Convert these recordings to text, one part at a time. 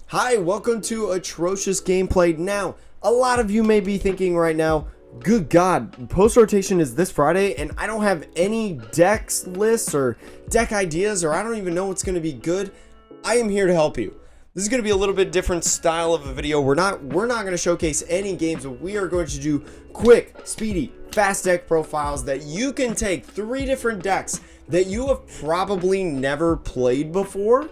Hi, welcome to Atrocious Gameplay. Now, a lot of you may be thinking right now, good God, post rotation is this Friday and I don't have any decks lists or deck ideas, or I don't even know what's going to be good. I am here to help you. This is going to be a little bit different style of a video. We're not going to showcase any games, but we are going to do quick, speedy, fast deck profiles that you can take 3 different decks that you have probably never played before,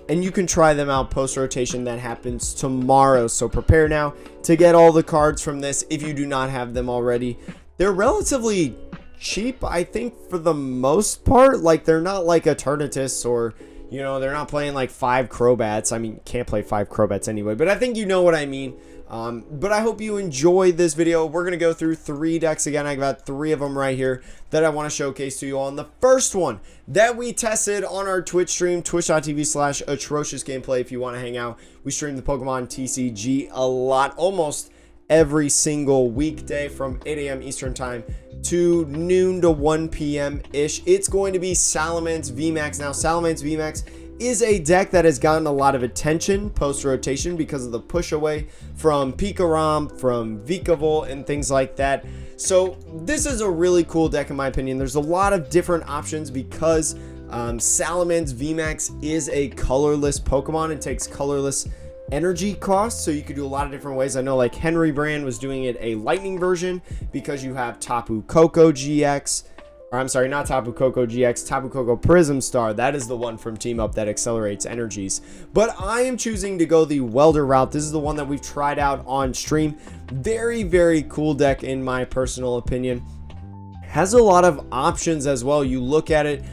and you can try them out post rotation. That happens tomorrow, so prepare now to get all the cards from this if you do not have them already. They're relatively cheap, I think, for the most part. Like, they're not like Eternatus, or they're not playing like 5 Crobats. I mean, you can't play 5 Crobats anyway, but I think you know what I mean. But I hope you enjoyed this video. We're going to go through 3 decks again. I got 3 of them right here that I want to showcase to you all. And the first one that we tested on our Twitch stream, twitch.tv/atrociousgameplay. If you want to hang out, we stream the Pokemon TCG a lot, almost every single weekday from 8 a.m. Eastern time to noon to 1 p.m. ish. It's going to be Salamance Vmax. Now, Salamance Vmax is a deck that has gotten a lot of attention post-rotation because of the push away from Pikarom, from Vikavolt, and things like that. So this is a really cool deck in my opinion. There's a lot of different options because Salamance Vmax is a colorless Pokemon and takes colorless energy costs, so you could do a lot of different ways. I know like Henry Brand was doing it a lightning version because you have Tapu Koko GX. Or I'm sorry, not Tapu Koko GX, Tapu Koko Prism Star. That is the one from Team Up that accelerates energies. But I am choosing to go the Welder route. This is the one that we've tried out on stream. Very, very cool deck in my personal opinion. Has a lot of options as well. You look at it,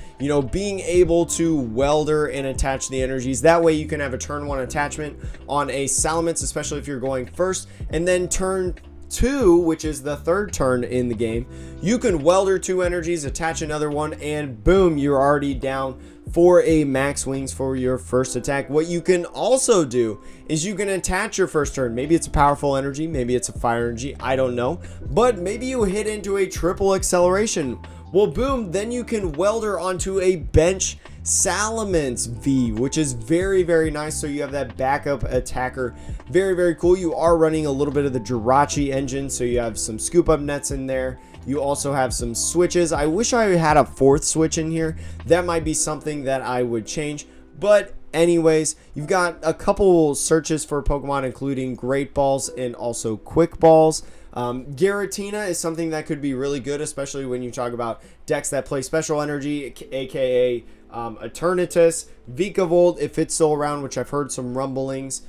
being able to welder and attach the energies. That way you can have a turn 1 attachment on a Salamence, especially if you're going first, and then turn 2, which is the 3rd turn in the game, you can welder 2 energies, attach another one, and boom, you're already down for a max wings for your first attack. What you can also do is you can attach your first turn. Maybe it's a powerful energy, maybe it's a fire energy, I don't know, but maybe you hit into a triple acceleration. Well, boom, then you can welder onto a bench Salamance V, which is very, very nice. So you have that backup attacker. Very, very cool. You are running a little bit of the Jirachi engine, so you have some scoop up nets in there. You also have some switches. I wish I had a 4th switch in here. That might be something that I would change. But anyways, you've got a couple searches for Pokemon, including Great Balls and also Quick Balls. Giratina is something that could be really good, especially when you talk about decks that play special energy, aka Eternatus. Vikavolt, if it's still around, which I've heard some rumblings,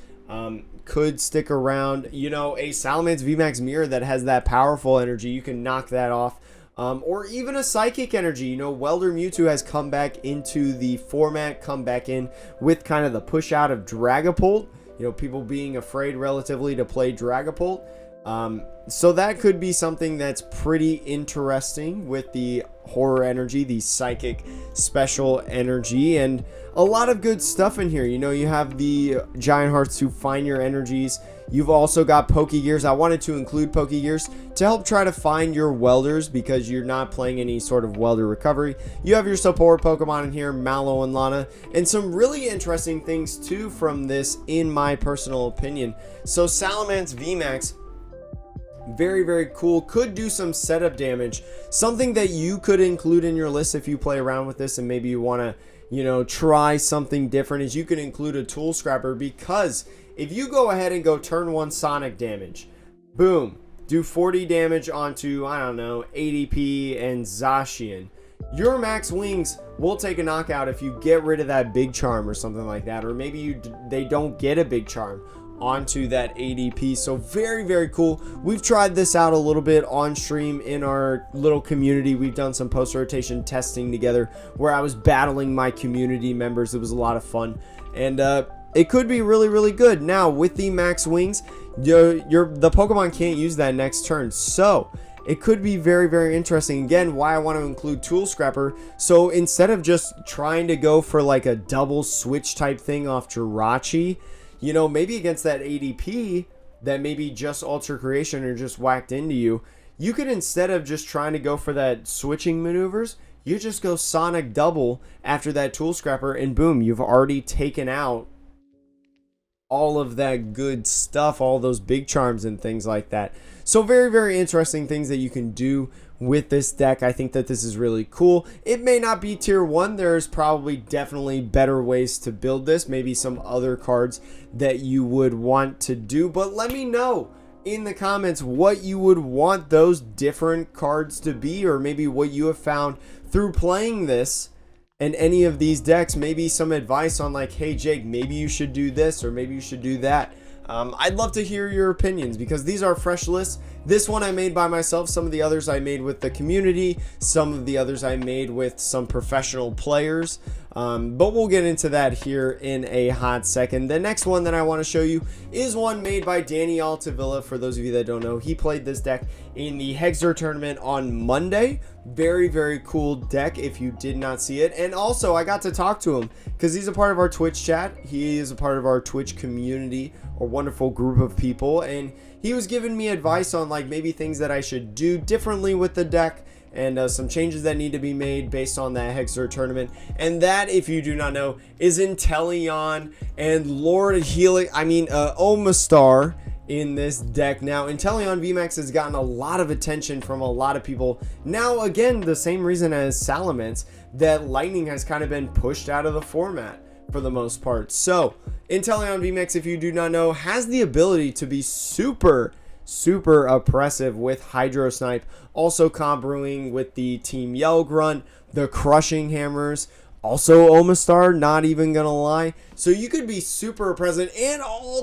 could stick around. A Salamance Vmax Mirror that has that powerful energy, you can knock that off. Or even a Psychic energy. Welder Mewtwo has come back into the format, come back in with kind of the push out of Dragapult. People being afraid relatively to play Dragapult. So that could be something that's pretty interesting with the horror energy, the psychic special energy, and a lot of good stuff in here. You have the giant hearts to find your energies. You've also got Pokegears. I wanted to include Pokegears to help try to find your welders because you're not playing any sort of welder recovery. You have your support Pokemon in here, Mallow and Lana, and some really interesting things too from this in my personal opinion. So Salamance Vmax, very, very cool. Could do some setup damage. Something that you could include in your list if you play around with this and maybe you want to, try something different, is you can include a Tool Scrapper, because if you go ahead and go turn 1 Sonic damage, boom, do 40 damage onto, I don't know, ADP and Zacian, your max wings will take a knockout if you get rid of that big charm or something like that, or maybe they don't get a big charm onto that ADP. So very, very cool. We've tried this out a little bit on stream in our little community. We've done some post rotation testing together where I was battling my community members. It was a lot of fun, and it could be really, really good. Now with the max wings, the Pokemon can't use that next turn, so it could be very, very interesting. Again, why I want to include Tool Scrapper. So instead of just trying to go for like a double switch type thing off Jirachi, maybe against that ADP that maybe just Ultra Creation or just whacked into you, you could, instead of just trying to go for that switching maneuvers, you just go Sonic Double after that Tool Scrapper, and boom, you've already taken out all of that good stuff, all those big charms and things like that. So very, very interesting things that you can do with this deck. I think that this is really cool. It may not be tier 1. There's probably definitely better ways to build this. Maybe some other cards that you would want to do. But let me know in the comments what you would want those different cards to be, or maybe what you have found through playing this and any of these decks. Maybe some advice on like, hey Jake, maybe you should do this or maybe you should do that. I'd love to hear your opinions because these are fresh lists. This one I made by myself. Some of the others I made with the community. Some of the others I made with some professional players. But we'll get into that here in a hot second. The next one that I want to show you is one made by Danny Altavilla. For those of you that don't know, he played this deck in the Hexer tournament on Monday. Very, very cool deck if you did not see it. And also I got to talk to him because he's a part of our Twitch chat. He is a part of our Twitch community, a wonderful group of people, and he was giving me advice on like maybe things that I should do differently with the deck and some changes that need to be made based on that Hexer tournament. And that, if you do not know, is Intellion and Lord Healing, Omastar in this deck. Now, Intellion Vmax has gotten a lot of attention from a lot of people. Now, again, the same reason as Salamance, that Lightning has kind of been pushed out of the format for the most part. So, Intellion Vmax, if you do not know, has the ability to be super oppressive with Hydro Snipe, also comboing with the Team Yell Grunt, the Crushing Hammers, also Omastar, not even gonna lie. So you could be super oppressive, and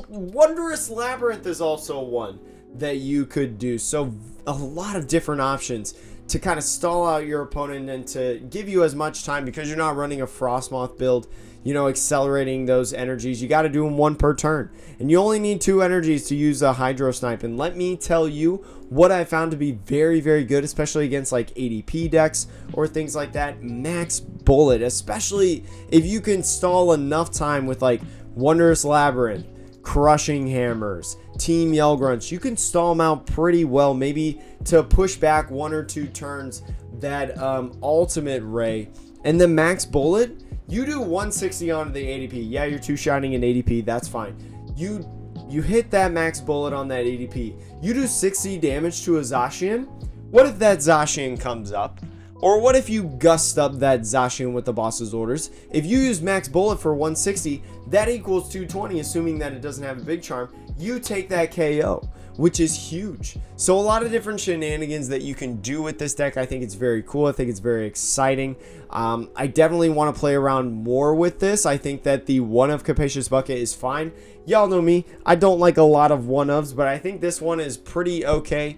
Wondrous Labyrinth is also one that you could do. So a lot of different options to kind of stall out your opponent and to give you as much time, because you're not running a Frostmoth build, accelerating those energies. You got to do them one per turn, and you only need 2 energies to use a Hydro Snipe. And let me tell you what I found to be very, very good, especially against like ADP decks or things like that. Max Bullet, especially if you can stall enough time with like Wondrous Labyrinth, Crushing Hammers, Team Yell Grunts, you can stall them out pretty well, maybe to push back 1 or 2 turns that Ultimate Ray. And the Max Bullet, you do 160 onto the ADP. Yeah, you're 2-shining an ADP, that's fine. You hit that Max Bullet on that ADP. You do 60 damage to a Zacian. What if that Zacian comes up? Or what if you gust up that Zacian with the boss's orders? If you use Max Bullet for 160, that equals 220, assuming that it doesn't have a big charm. You take that KO, which is huge. So a lot of different shenanigans that you can do with this deck. I think it's very cool. I think it's very exciting. I definitely want to play around more with this. I think that the 1-of Capacious Bucket is fine. Y'all know me, I don't like a lot of 1-ofs, but I think this one is pretty okay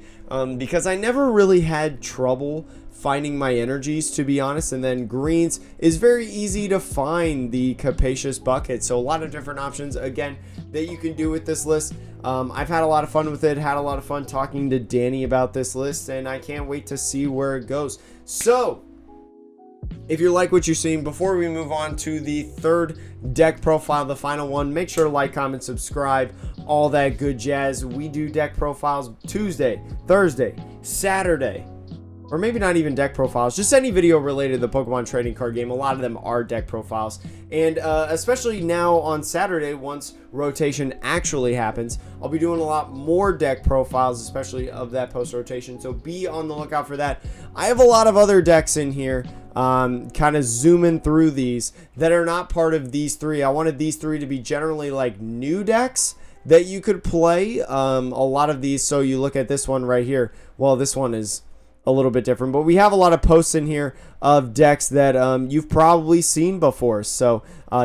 because I never really had trouble finding my energies, to be honest. And then greens is very easy to find the Capacious Bucket. So a lot of different options, again, that you can do with this list. I've had a lot of fun with it, had a lot of fun talking to Danny about this list, and I can't wait to see where it goes. So if you like what you're seeing, before we move on to the 3rd deck profile, the final one, make sure to like, comment, subscribe, all that good jazz. We do deck profiles Tuesday, Thursday, Saturday, or maybe not even deck profiles, just any video related to the Pokemon trading card game. A lot of them are deck profiles, and especially now on Saturday, once rotation actually happens, I'll be doing a lot more deck profiles, especially of that post rotation, so be on the lookout for that. I have a lot of other decks in here, kind of zooming through these that are not part of these 3. I wanted these 3 to be generally like new decks that you could play. A lot of these, so you look at this one right here, well, this one is a little bit different, but we have a lot of posts in here of decks that you've probably seen before, so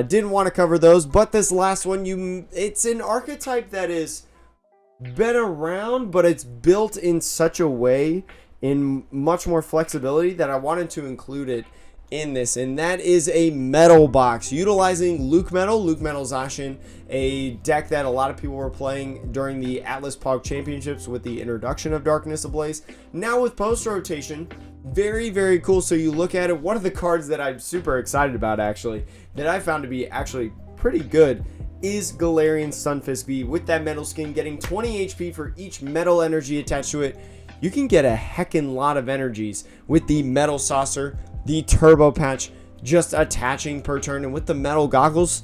didn't want to cover those. But this last one, it's an archetype that is been around, but it's built in such a way, in much more flexibility, that I wanted to include it in this, and that is a metal box utilizing Luke Metal's Ashen, a deck that a lot of people were playing during the Atlas Pog Championships with the introduction of Darkness Ablaze. Now with post rotation, very, very cool. So you look at it, one of the cards that I'm super excited about, actually, that I found to be actually pretty good, is Galarian Stunfisk V. With that metal skin, getting 20 HP for each metal energy attached to it. You can get a heckin' lot of energies with the Metal Saucer, the Turbo Patch, just attaching per turn, and with the Metal Goggles,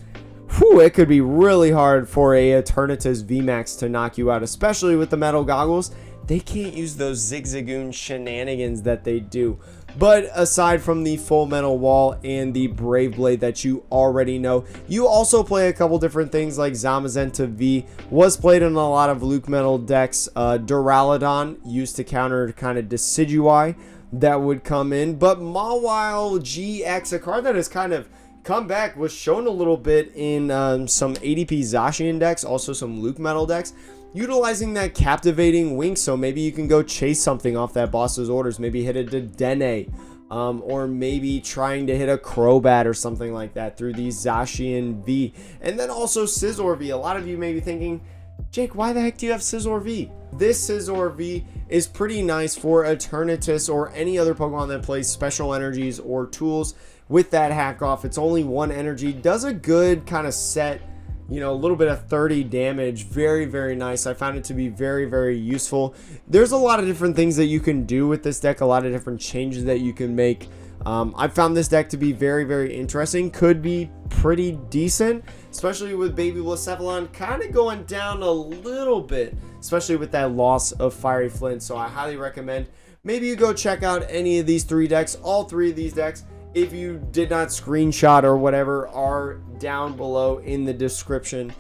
whew, it could be really hard for a Eternatus Vmax to knock you out, especially with the metal goggles. They can't use those zigzagoon shenanigans that they do. But aside from the full metal wall and the brave blade that you already know, you also play a couple different things like Zamazenta V was played in a lot of Luke metal decks. Duraludon used to counter kind of Decidui that would come in. But Mawile GX, a card that has kind of come back, was shown a little bit in some ADP Zacian decks, also some Luke metal decks, utilizing that captivating wink. So maybe you can go chase something off that boss's orders, maybe hit a Dedenne, or maybe trying to hit a Crobat or something like that through the Zacian V. And then also Scizor V. A lot of you may be thinking, Jake, why the heck do you have Scizor V? This Scizor V is pretty nice for Eternatus or any other Pokemon that plays special energies or tools with that hack off. It's only 1 energy, does a good kind of set, you know, a little bit of 30 damage. Very, very nice. I found it to be very, very useful. There's a lot of different things that you can do with this deck, a lot of different changes that you can make. I found this deck to be very, very interesting. Could be pretty decent, especially with Baby Blacephalon kind of going down a little bit, especially with that loss of Fiery Flint. So I highly recommend maybe you go check out any of these 3 decks. All 3 of these decks, if you did not screenshot or whatever, are down below in the description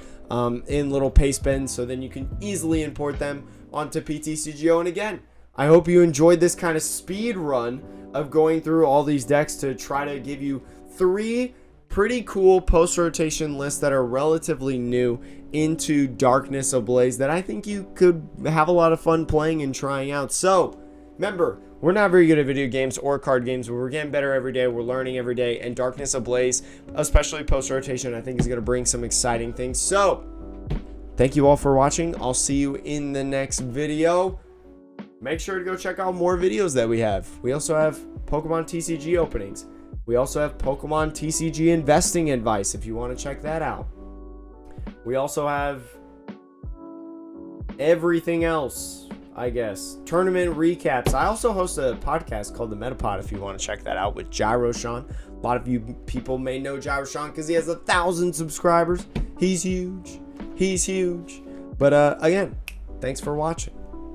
in little paste bins, so then you can easily import them onto PTCGO. And again, I hope you enjoyed this kind of speed run of going through all these decks to try to give you 3 pretty cool post-rotation lists that are relatively new into Darkness Ablaze that I think you could have a lot of fun playing and trying out. So remember, we're not very good at video games or card games, but we're getting better every day. We're learning every day, and Darkness Ablaze, especially post-rotation, I think is going to bring some exciting things. So thank you all for watching. I'll see you in the next video. Make sure to go check out more videos that we have. We also have Pokemon TCG openings. We also have Pokemon TCG investing advice if you want to check that out. We also have everything else, I guess. Tournament recaps. I also host a podcast called The Metapod if you want to check that out with Gyroshan. A lot of you people may know Gyroshan because he has 1,000 subscribers. He's huge. He's huge. But again, thanks for watching.